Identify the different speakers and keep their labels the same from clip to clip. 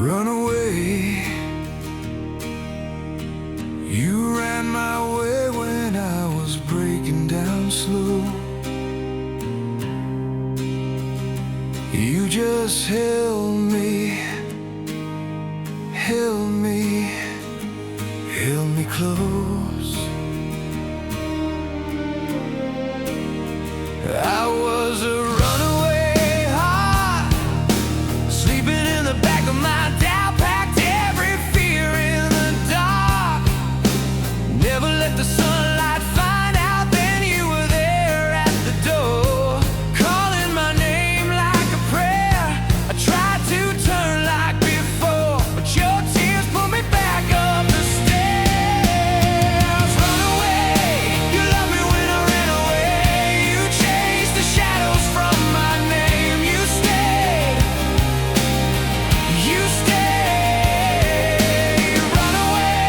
Speaker 1: run away. You ran my way when I was breaking down slow. You just held me, held me, held me close. I was a runaway heart, sleeping in the back of my Dow, packed every fear in the dark. Never let the sunlight find out, then you were there at the door, calling my name like a prayer. I tried to turn like before, but your tears pulled me back up the stairs. Run away, you loved me when I ran away. You chased the shadows from my name. You stayed, you stayed. Run away,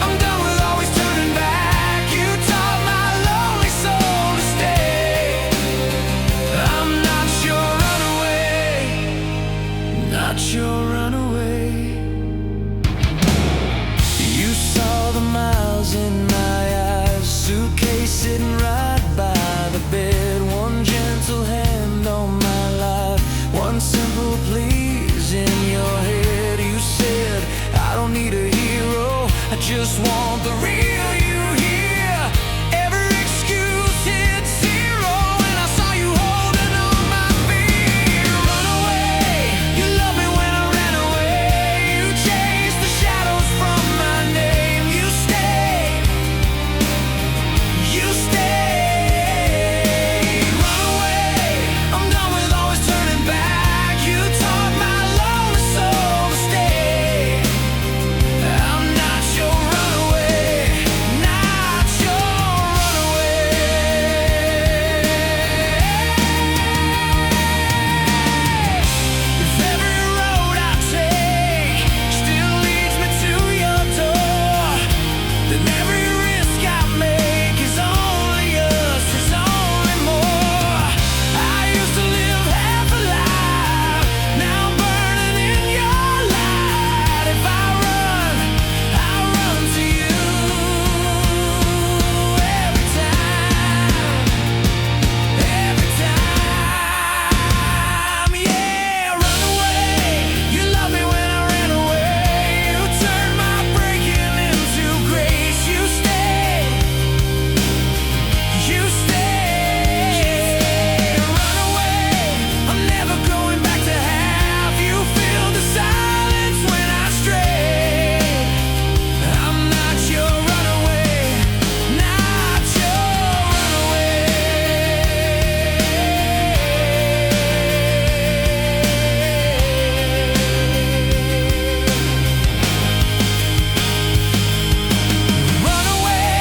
Speaker 1: I'm done with always turning back. You taught my lonely soul to stay. I'm not your runaway, not your runaway. You saw the miles in my eyes, suitcase sitting right by the bed, one gentle hand on my life, one simple please in your head. You said, I don't need a hero, I just want the real you here. Every excuse hit zero when I saw you holding on my fear. Run away, you loved me when I ran away. You chased the shadows from my name. You stayed, you stayed. Run away, I'm done with always turning back. You taught my lonely soul to stay. I'm not your runaway, not your runaway. If every road I take still leads me to your door, then every risk I make is only us, is only more. I used to live half alive, now I'm burning in your light. If I run to you every time, yeah. Run away, you loved me when I ran away. You turned my breaking into grace. You stayed, you stayed. Run away, I'm never going back to have you fill the silence when I stray. I'm not your runaway, not your runaway. Run away,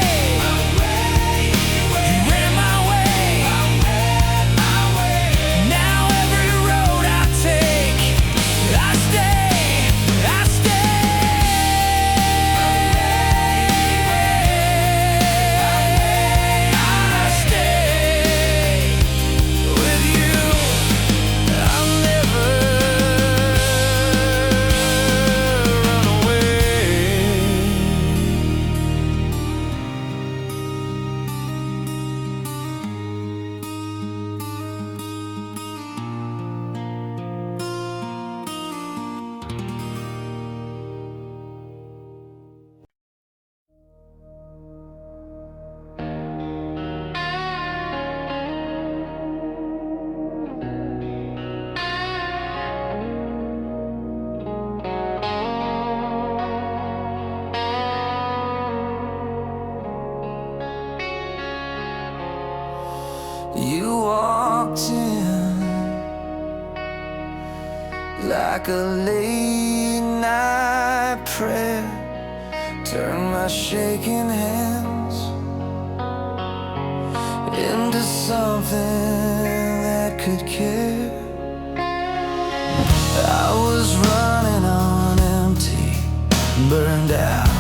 Speaker 1: you ran my way. Now every road I take, I stay, I stay with you. I'll never run away. You walked in like a late night prayer, turned my shaking hands into something that could care. I was running on empty, burned out,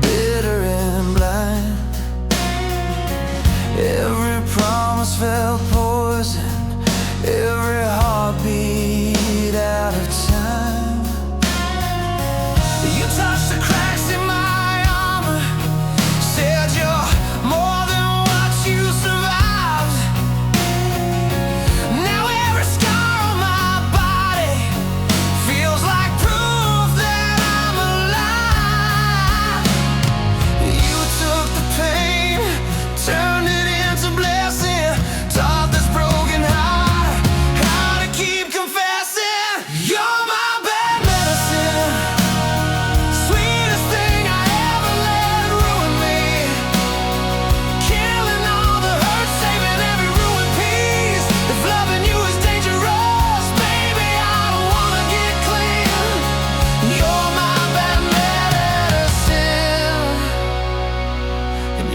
Speaker 1: bitter and blind. Every promise felt poison, every heartbeat out of time.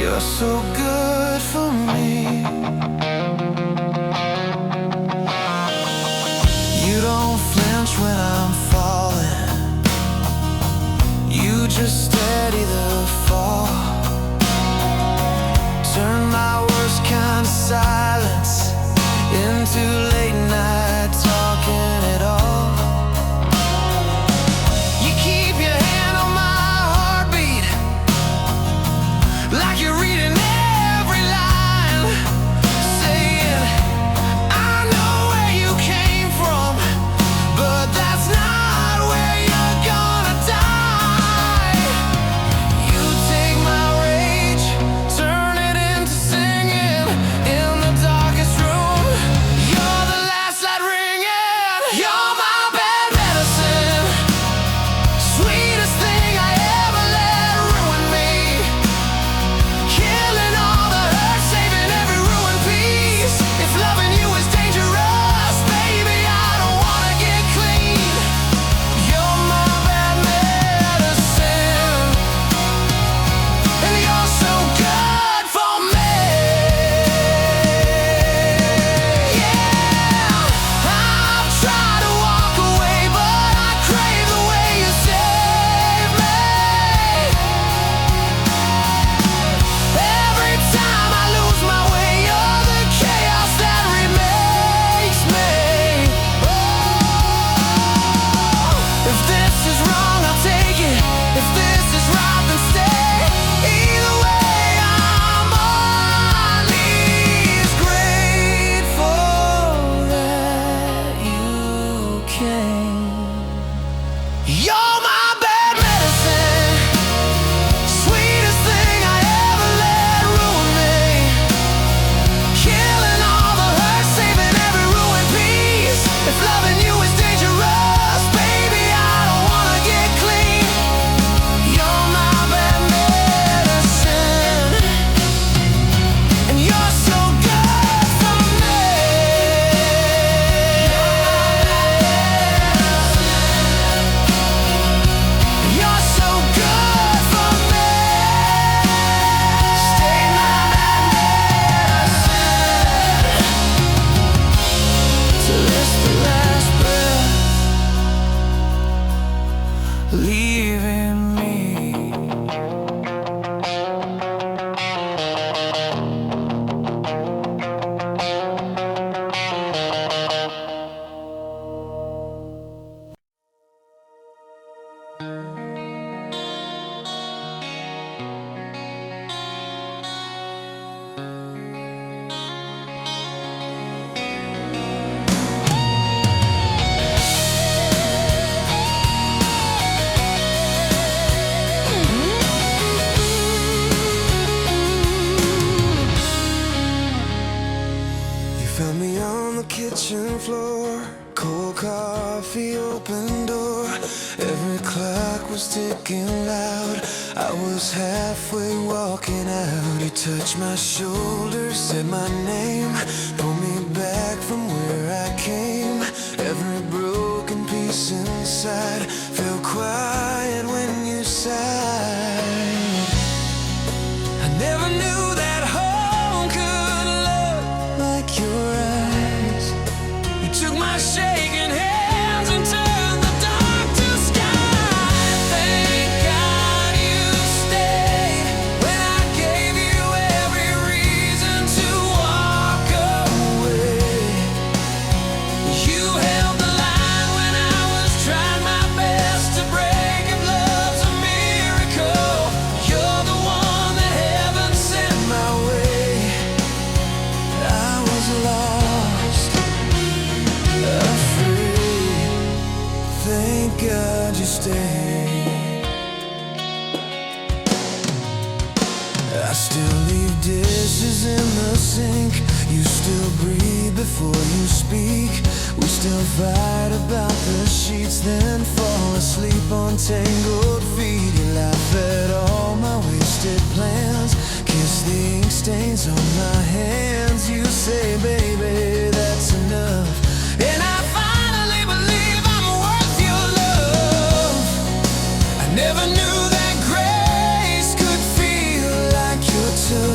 Speaker 1: You're so good for me. You don't flinch when I'm falling. You just steady the fall. Turn my worst kind of silence into late night talking it all. You keep your hand on my heartbeat, like you're reading every line, saying, I know where you came from, but that's not where you're gonna die. You take my rage, turn it into singing in the darkest room. You're the last light ringing. You're my bad medicine, sweetest thing I ever let ruin me. Killing all the hurt, saving every ruined piece. If loving you is dangerous, baby, I don't wanna get clean. You're my bad medicine, and you're so good for me. Yeah, I've tried to walk away, but I crave the way you save me. Every time I lose my way, you're the chaos that remakes me. Oh, if this is wrong, I'll take it. If this is right, then stay. Either way, I'm on knees, grateful that you came. You're my bad medicine, sweetest thing I ever let ruin me. Killing all the hurt, saving every ruined piece. If loving you is dangerous, baby, I don't wanna get clean. You're my bad medicine, and you're so good for me. You're so good for me. Stay my bad medicine till it's the last breath leaving me. You found me on the kitchen floor, cold coffee, open door. Every clock was ticking loud. I was halfway walking out. You touched my shoulder, said my name, pulled me back from where I came. Every broken piece inside felt quiet when you sighed. I never knew that home could look like your eyes. You took my shaking hands and turned the dark to sky. Thank God you stayed when I gave you every reason to walk away. You held the line when I was trying my best to break. If love's a miracle, you're the one that heaven sent my way. I was lost, afraid. Thank God you stayed. I still leave dishes in the sink. You still breathe before you speak. We still fight about the sheets, then fall asleep on tangled feet. You laugh at all my wasted plans, kiss the ink stains on my hands. You say, baby, that's enough. And I finally believe I'm worth your love. I never knew that grace could feel like your touch.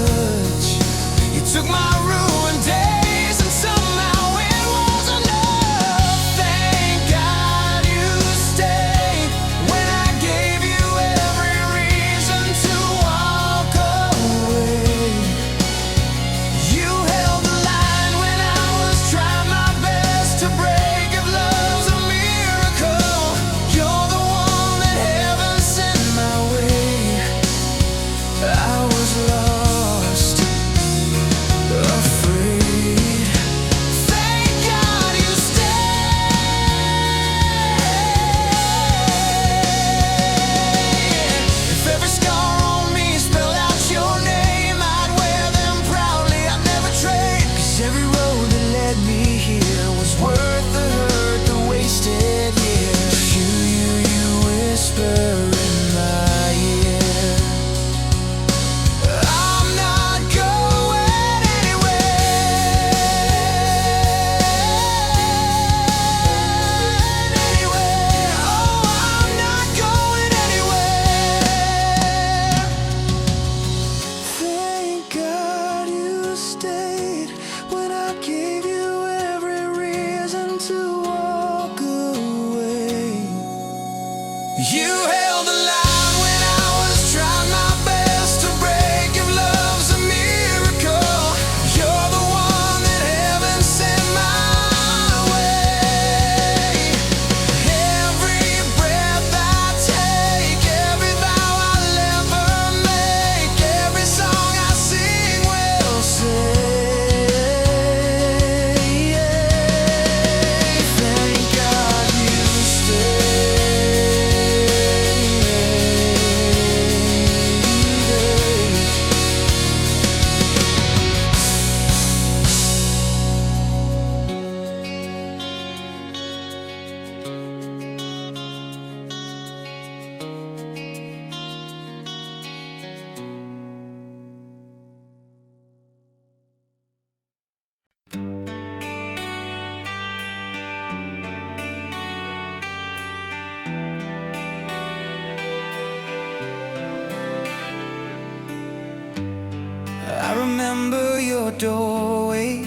Speaker 1: remember your doorway,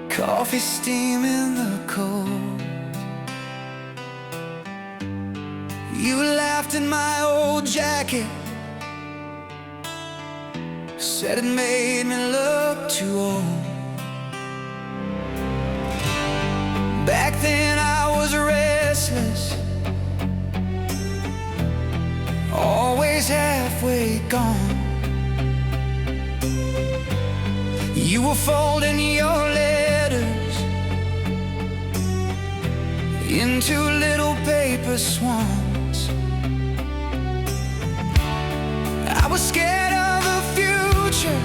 Speaker 1: coffee steam in the cold. You laughed in my old jacket, said it made me look too old. Back then I was restless, always halfway gone. You were folding your letters into little paper swans. I was scared of the future,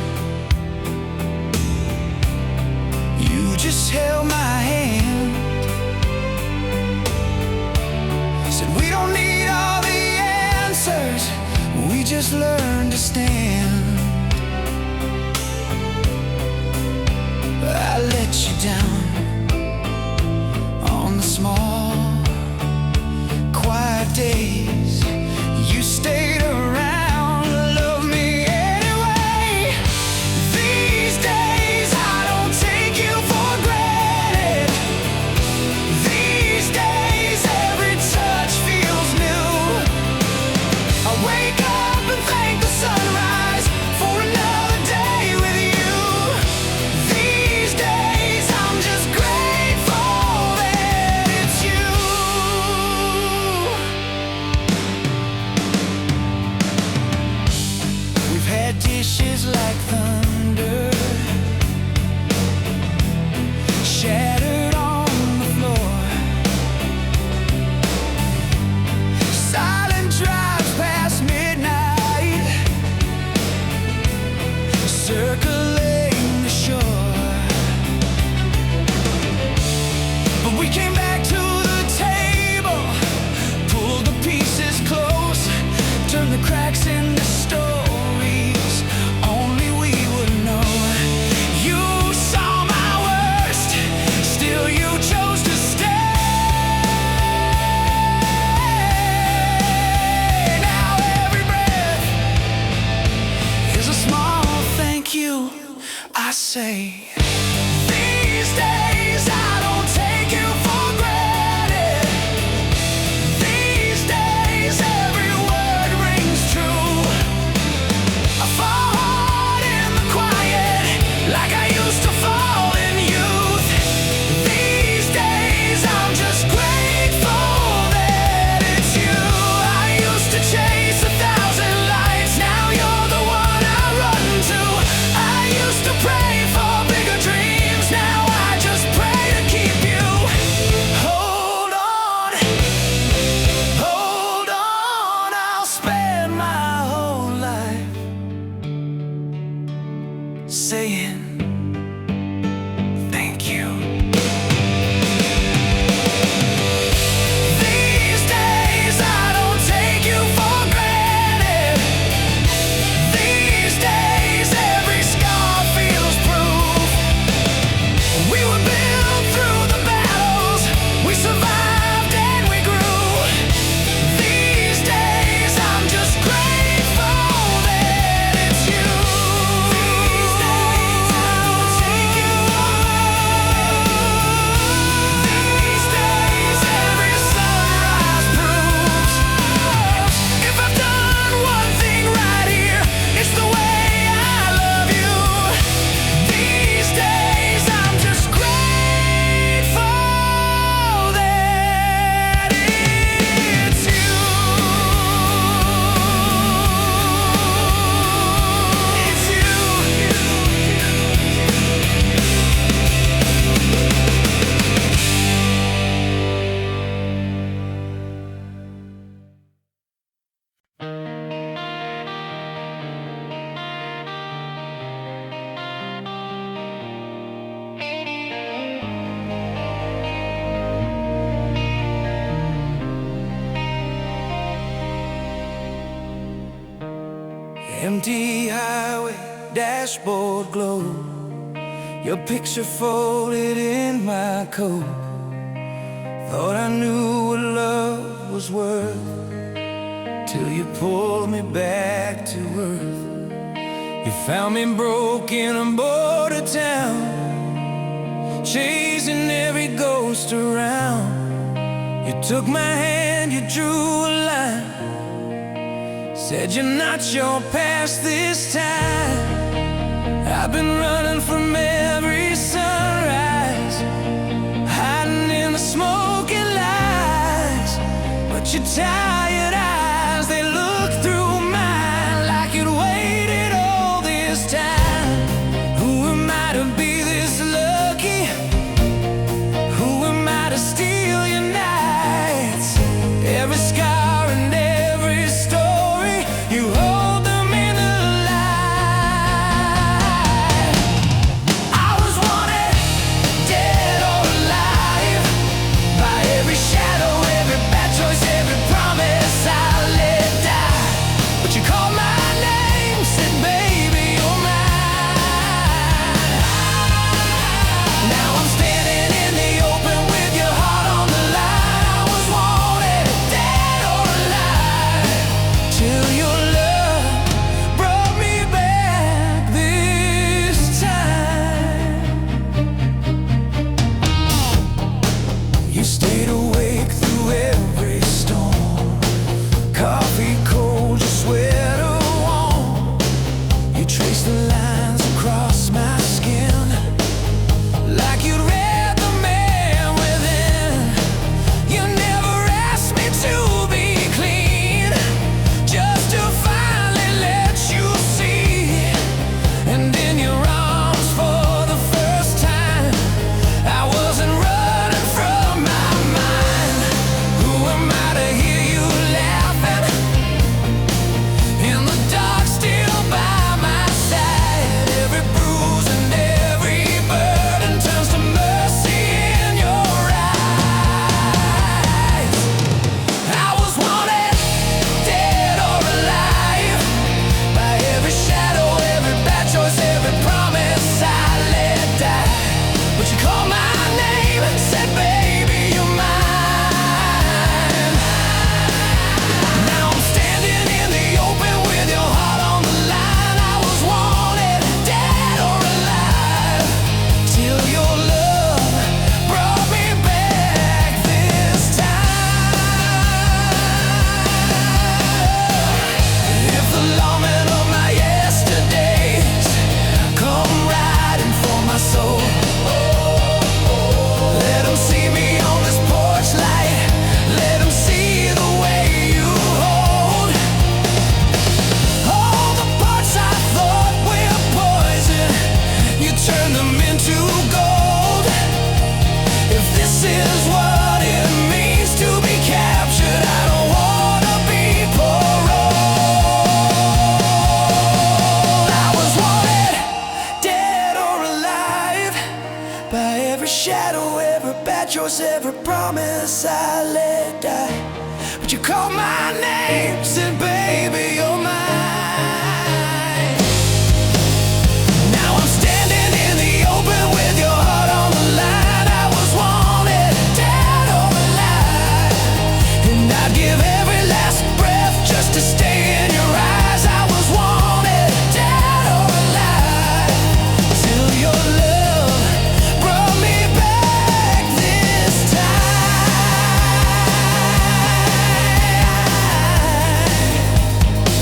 Speaker 1: you just held my hand. Said we don't need all the answers, we just learn to stand. I let you down on the small, quiet days. You stayed around, love me anyway. These days I don't take you for granted. These days every touch feels new. I wake up and thank the sunrise for another day with you. These days I'm just grateful that it's you. We've had dishes like thunder shattered on the floor, silent drives past midnight, circling the shore. But we came back to the table, pulled the pieces close, turned the cracks into stories only we would know. You saw my worst, still you chose to stay. Now every breath is a small thank you, I say. These days I don't take you for granted. These days every word rings true. I fall hard in the quiet like I used to fall in youth. These days I'm just grateful that it's you. I used to chase 1,000 lights, now you're the one I run to. I used to pray for bigger dreams, now I just pray to keep you. Hold on, I'll spend my whole life saying thank you. These days I don't take you for granted. These days every scar feels proof. We were built through the battles, we survived and we grew. These days I'm just grateful that it's you. These days I don't take you for granted. These days every sunrise proves if I've done one thing right here, it's the way I love you. These days I'm just grateful that it's you. It's you. Empty highway, dashboard glow, your picture folded in my coat. Thought I knew what love was worth till you pulled me back to earth. You found me broken and bored of town, chasing every ghost around. You took my hand, you drew a line, said you're not your past this time. I've been running from every sunrise, hiding in the smoky lights, but your tired eyes, they look through mine like you'd waited all this time. Who am I to be this lucky? Who am I to steal your nights? Every scar and every story, you hold them in the light. I was wanted, dead or alive, by every shadow, every bad choice, every promise I let die. But you called my name, said baby you're mine. Now I'm standing in the open with your heart on the line. I was wanted, dead or alive, till your love brought me back this time. You stayed awake through every storm, coffee cold, your sweater warm. You traced the lines across my skin, like you'd read the man within. You never asked me to be clean, just to finally let you see. And in your arms for the first time, I wasn't running from my mind. Who am I to hear you laughing in the dark, still by my side? Every bruise and every burden turns to mercy in your eyes. I was wanted, dead or alive, by every shadow, every bad choice, every promise I let die. But you called my name and said baby you're mine. Now I'm standing in the open with your heart on the line. I was wanted, dead or alive, till your love brought me back this time. If the lawmen of my yesterdays come riding for my soul, let them see me on this porch light, let them see the way you hold all the parts I thought were poison. You turn them into gold. If this is what it means to be captured, I don't wanna be paroled. I was wanted, dead or alive, by every shadow, every bad choice, every promise I let die. But you called my name, said baby you're mine. Now I'm standing in the open with your heart on the line. I was wanted, dead or alive, and I'd give every last breath just to stay in your eyes. I was wanted, dead or alive, till your love brought me back this time.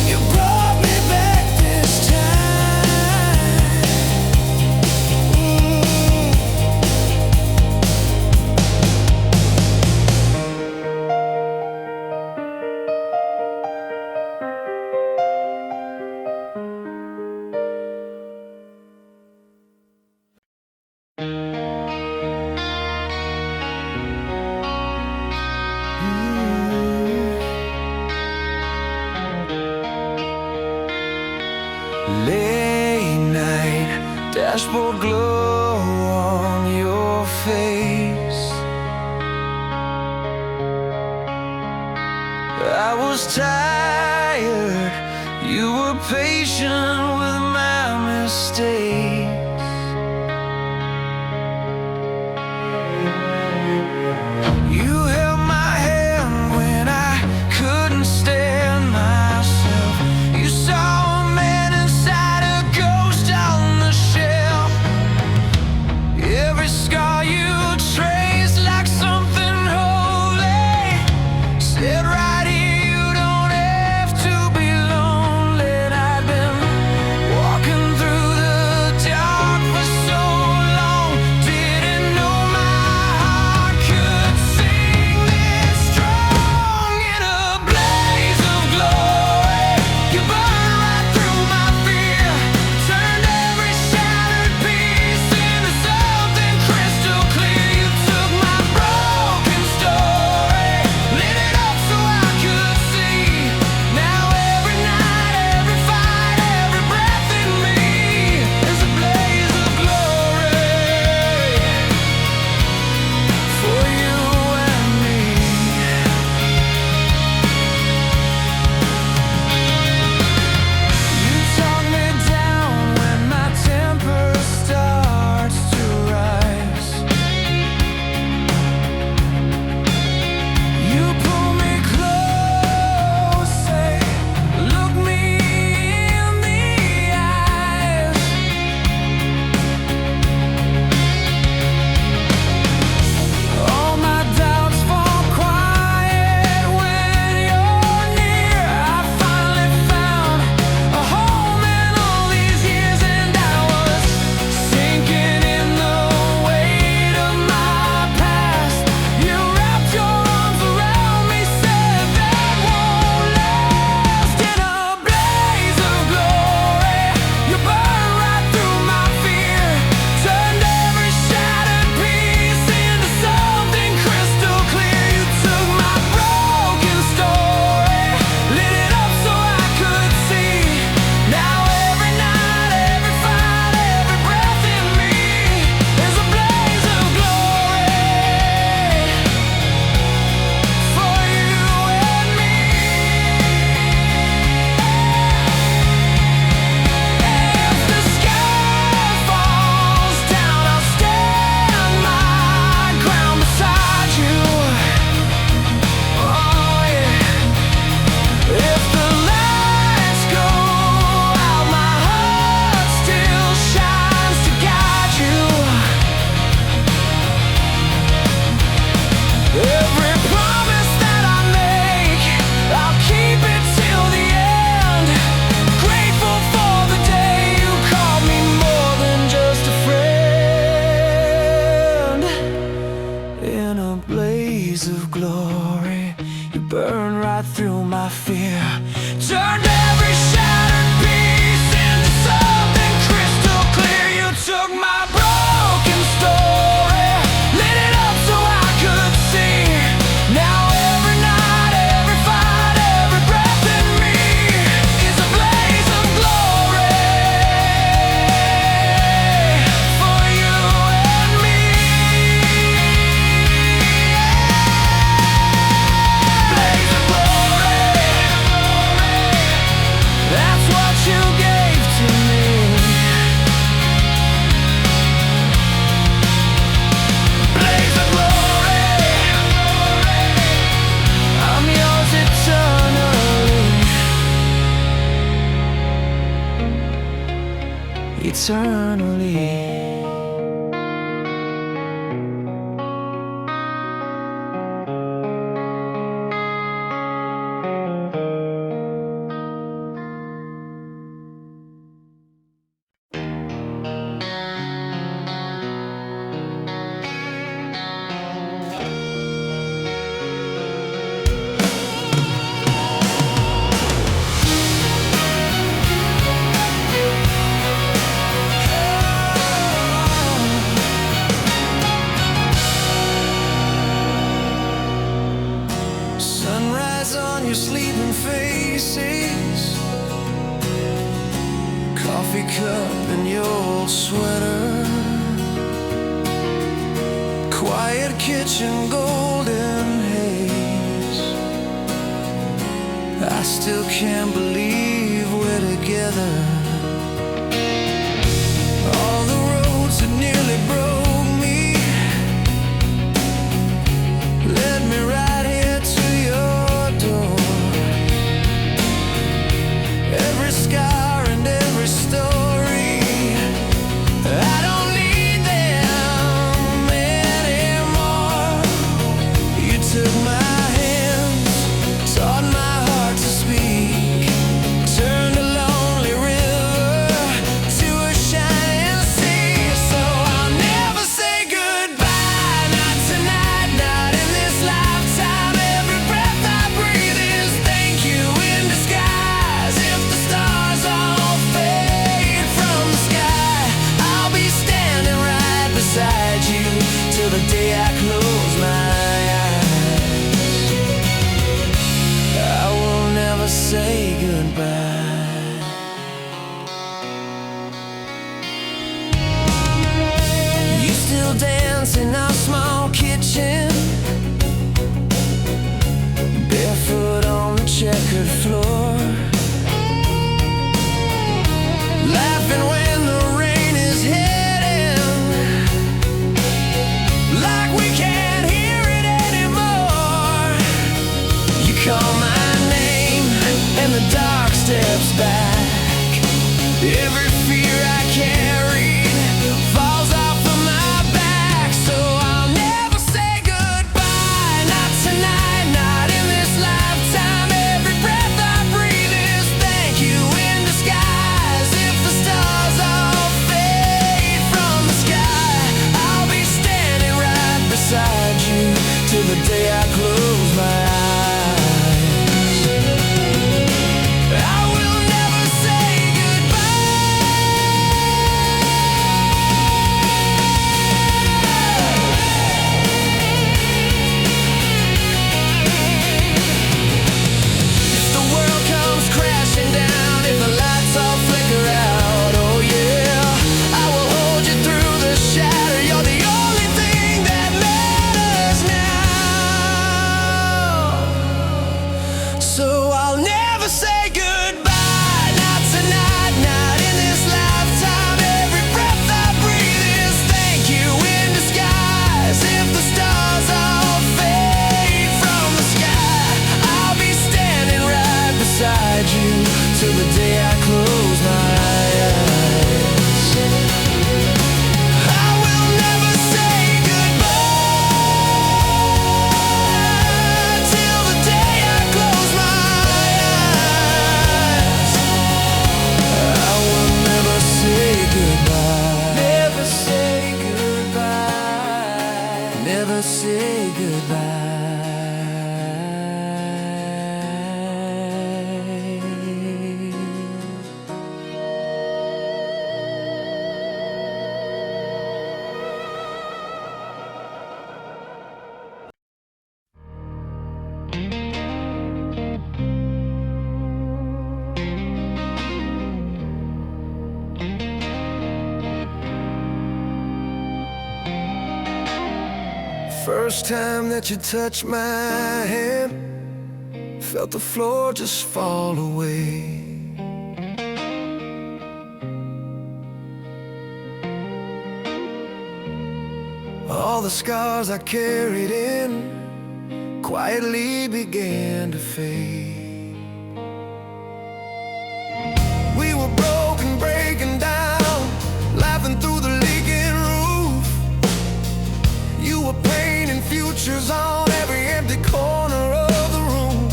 Speaker 1: You brought me back this time. Late night, dashboard glow on your face. I was tired, you were patient with my mistakes. You held my hand when I couldn't stand myself. You saw a man inside a gun. Turned every shattered piece into something crystal clear. You took my broken story, lit it up so I could see. Now every night, every fight, every breath in me is a blaze of glory for you and me. Blaze of glory, that's what you gave to me. Blaze of glory, I'm yours eternally. Eternally. Sunrise on your sleeping faces, coffee cup in your old sweater, quiet kitchen golden haze. I still can't believe we're together. All the roads that nearly broke me led me right here to your door. Every scar and every story, I don't need them anymore. You took my hands, taught my heart to speak, turned a lonely river to a shining sea. So I'll never say goodbye, not tonight, not in this lifetime. Every breath I breathe is thank you in disguise. If the stars all fade from the sky, I'll be standing right beside you till the day I close my eyes. I will never say goodbye. You still dance in our small kitchen, barefoot on the checkered floor, laughing when the rain is hitting, like we can't hear it anymore. You call my name and the dark steps back. Every fear I carried falls off of my back. So I'll never say goodbye, not tonight, not in this lifetime. Every breath I breathe is thank you in disguise. If the stars all fade from the sky, I'll be standing right beside you till the day I close my eyes. I will never say if the world comes crashing down, if the lights all flicker out, oh yeah, I will hold you through the shatter. You're the only thing that matters now. So I'll never say goodbye, not tonight, not in this lifetime. Every breath I breathe is thank you in disguise. If the stars all fade from the sky, I'll be standing right beside you till the day I close my eyes. I will never say goodbye till the day I close my eyes. I will never say goodbye. Never say goodbye. Never say goodbye. First time that you touched my hand, felt the floor just fall away. All the scars I carried in quietly began to fade. We were broken, breaking down, laughing through the leaking roof. You were painting futures on every empty corner of the room.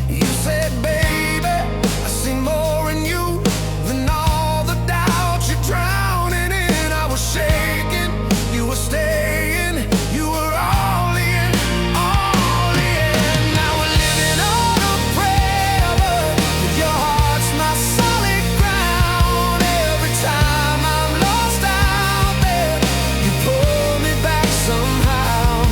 Speaker 1: You said, baby, I see more in you than all the doubts you're drowning in. I was shaking, you were staying, you were all in, all in. Now we're living on a prayer, but your heart's my solid ground. Every time I'm lost out there, you pull me back somehow.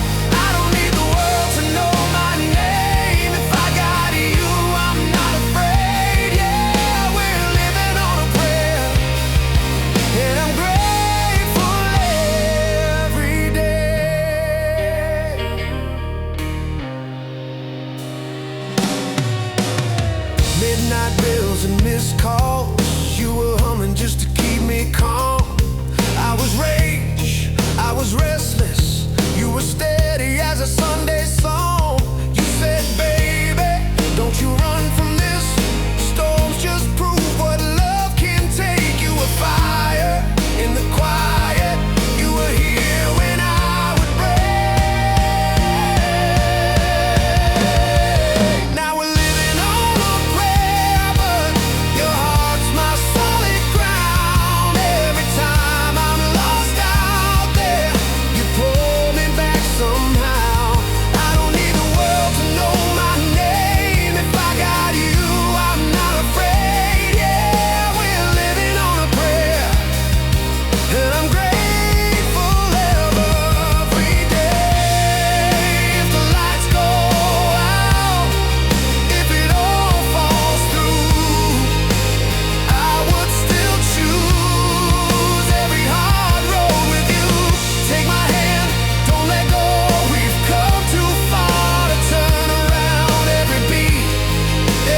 Speaker 1: I don't need the world to know my name. If I got you, I'm not afraid. Yeah, we're living on a prayer, and I'm grateful every day. Midnight bills and missed calls, you were humming just to keep me calm. I was rage, I was restless, you were steady as a Sunday song. You said, baby, don't you run from this, storms just prove what love can take. You were fire in the quiet, you were here when I would break. Now we're living on a prayer, but your heart's my solid ground. Every time I'm lost out there, you pull me back somehow. I don't need the world to know my name. If I got you, I'm not afraid. Yeah, we're living on a prayer, and I'm grateful every day. If the lights go out, if it all falls through, I would still choose every hard road with you. Take my hand, don't let go. We've come too far to turn around. Every beat,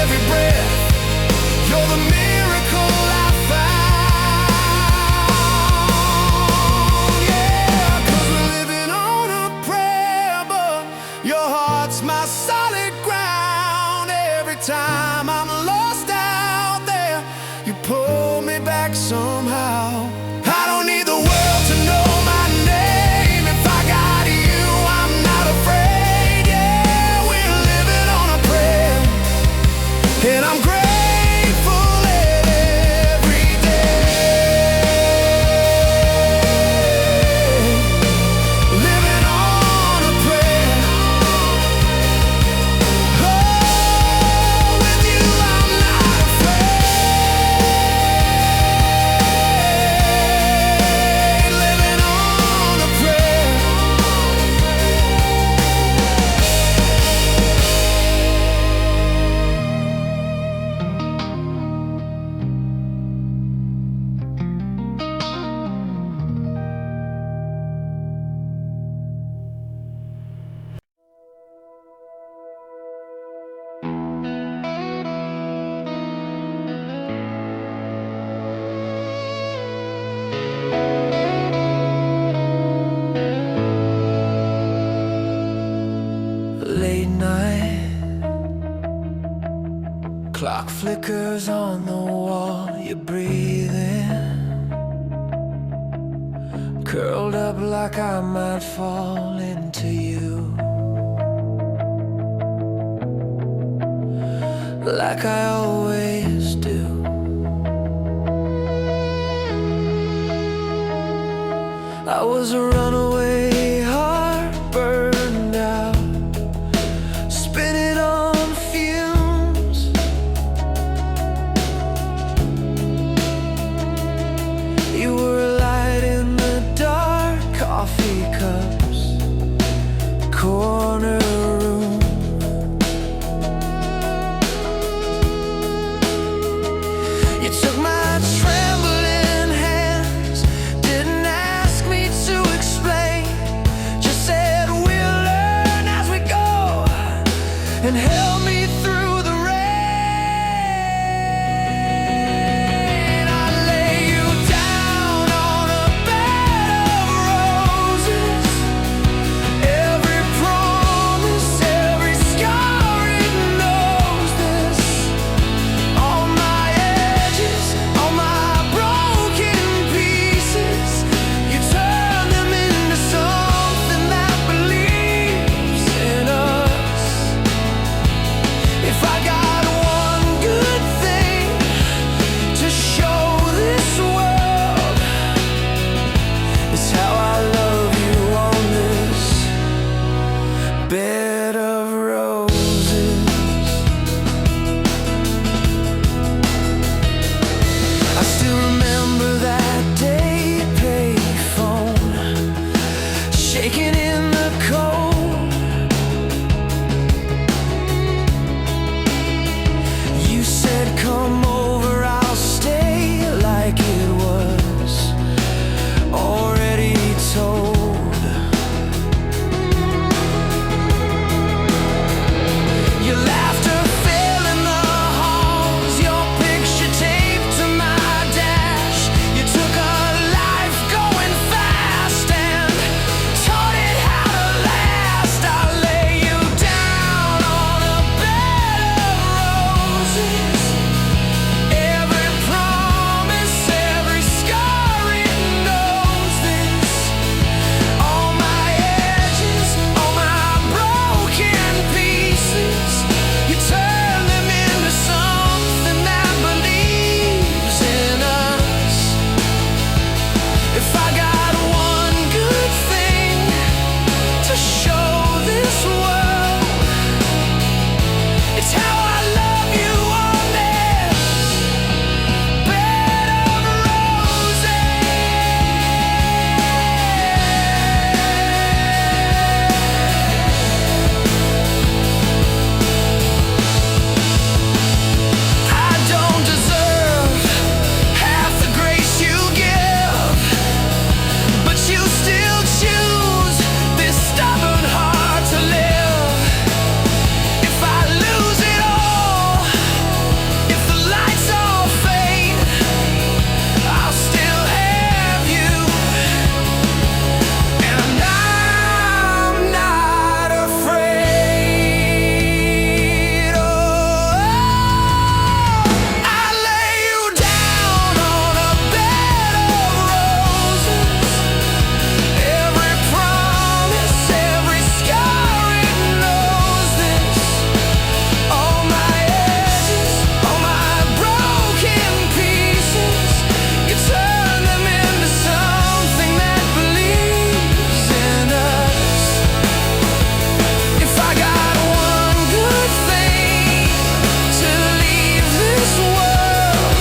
Speaker 1: every breath, you're the miracle I found. Yeah, 'cause we're living on a prayer, but your heart's my solid ground. Every time I'm lost out there, you pull me back somehow. I don't need the world to know my name. If I got you, I'm not afraid. Yeah, we're living on a prayer, and I'm grateful every day. Living on a prayer. Oh, with you I'm not afraid. Living on a prayer. Late night, clock flickers on the wall. You're breathing, curled up like I might fall into you, like I always do. I was a runaway heart, burned out, spinning on fumes. You were a light in the dark, coffee cups, corner room. You took my trembling hands, didn't ask me to explain. lights all fade, I'll still have you, and I'm not afraid. Oh, I lay you down on a bed of roses. Every promise, every scar, it knows this. All my edges, all my broken pieces, you turn them into something that believes in us. If I got one good thing to leave this world,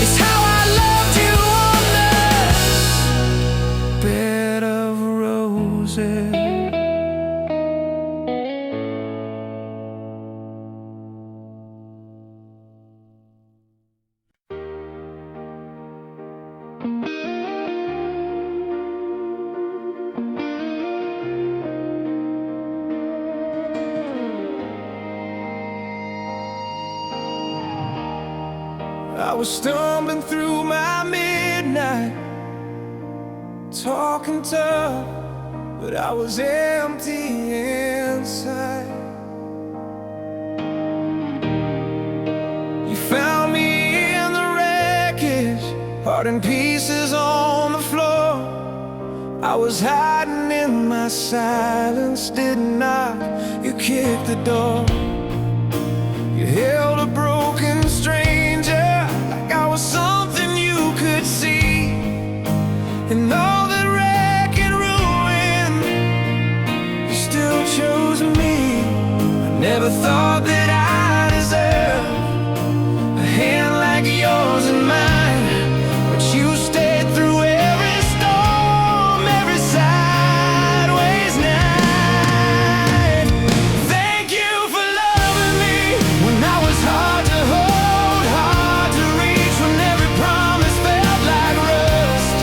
Speaker 1: it's how I loved you on this bed of roses. I was stumbling through my midnight, talking tough, but I was empty inside. You found me in the wreckage, heart in pieces on the floor. I was hiding in my silence, didn't knock, you kicked the door. You held a broken stranger like I was something you could see. And all that wreck and ruin, you still chose me. I never thought that I deserved a hand like yours and mine, but you stayed through every storm, every sideways night. Thank you for loving me when I was hard to hold, hard to reach, when every promise felt like rust.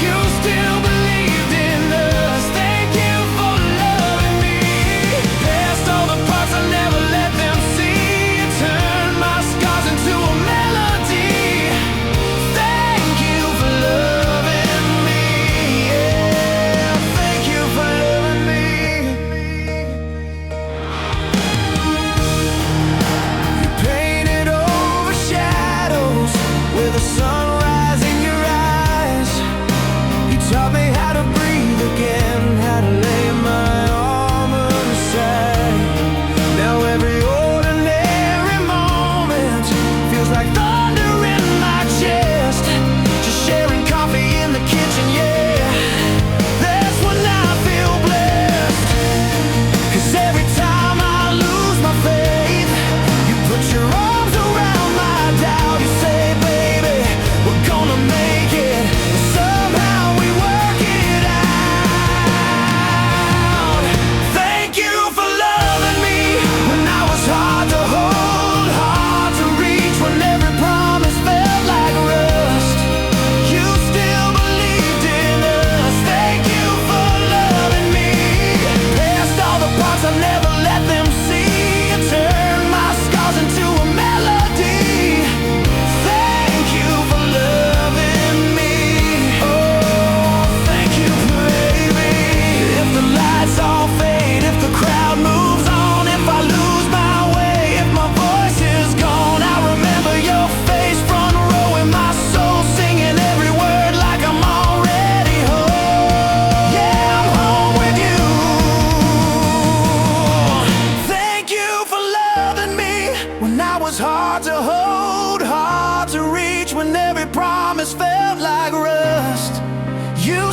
Speaker 1: You still believed in us. Thank you for loving me. Past all the parts I never let them see, you turned my scars into a melody. Thank you for loving me. Yeah, thank you for loving me. You painted over shadows with the sunrise in your eyes. You taught me how to breathe again, how to lay my armor aside. Now every ordinary moment feels like thunder in my chest. Just sharing coffee in the kitchen, yeah, that's when I feel blessed. 'Cause every time I lose my faith, you put your arms around my doubt. You say, baby, we're gonna make it. Somehow we work it out. Thank you for loving me when I was hard to hold, hard to reach, when every promise felt like rust. You still believed in us. Thank you for loving me. Past all the parts I never let them see, you turned my scars into a melody. Thank you for loving me. Oh, thank you, baby. If the lights all fade, if the crowd moves on, if I lose my way, if my voice is gone, I remember your face, front row in my soul, singing every word like I'm already home. Yeah, I'm home with you. Thank you for loving me when I was hard to hold, hard to reach, when every promise felt like rust. You